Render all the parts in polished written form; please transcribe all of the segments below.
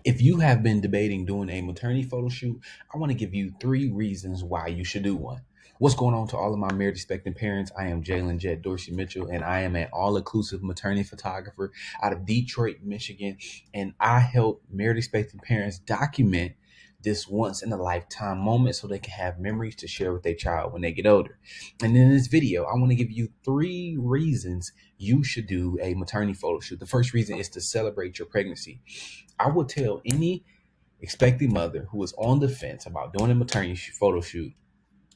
If you have been debating doing a maternity photo shoot, I want to give you 3 reasons why you should do one. What's going on to all of my married expecting parents? I am Jaylin Jet Dorsey-Mitchell, and I am an all-inclusive maternity photographer out of Detroit, Michigan. And I help married expecting parents document this once in a lifetime moment so they can have memories to share with their child when they get older. And in this video, I want to give you 3 reasons you should do a maternity photo shoot. The first reason is to celebrate your pregnancy. I will tell any expecting mother who is on the fence about doing a maternity photo shoot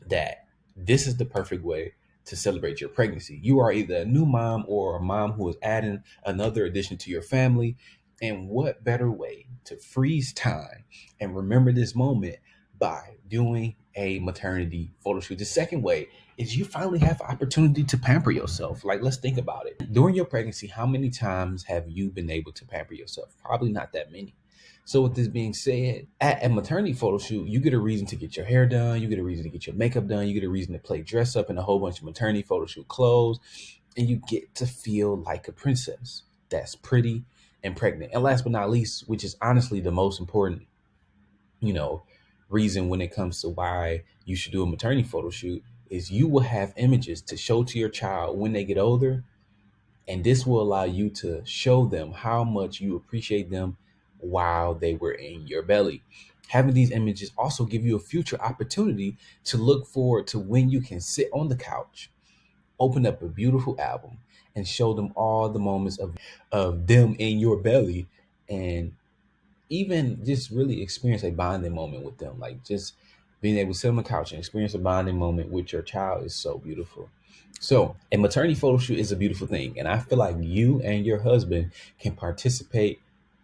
that this is the perfect way to celebrate your pregnancy. You are either a new mom or a mom who is adding another addition to your family. And what better way to freeze time and remember this moment by doing a maternity photo shoot? The second way is you finally have opportunity to pamper yourself. Like, let's think about it. During your pregnancy, how many times have you been able to pamper yourself? Probably not that many. So with this being said, at a maternity photo shoot, you get a reason to get your hair done, you get a reason to get your makeup done, you get a reason to play dress up in a whole bunch of maternity photo shoot clothes, and you get to feel like a princess that's pretty and pregnant. And last but not least, which is honestly the most important, you know, reason when it comes to why you should do a maternity photo shoot, is you will have images to show to your child when they get older, and this will allow you to show them how much you appreciate them while they were in your belly. Having these images also give you a future opportunity to look forward to when you can sit on the couch, open up a beautiful album, and show them all the moments of them in your belly, and even just really experience a bonding moment with them. Like, just being able to sit on the couch and experience a bonding moment with your child is so beautiful. So a maternity photo shoot is a beautiful thing, and I feel like you and your husband can participate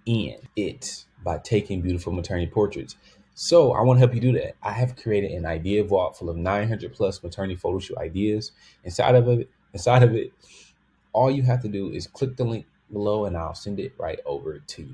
in it by taking beautiful maternity portraits. So I want to help you do that. I have created an idea vault full of 900 plus maternity photo shoot ideas. Inside of it, all you have to do is click the link below, and I'll send it right over to you.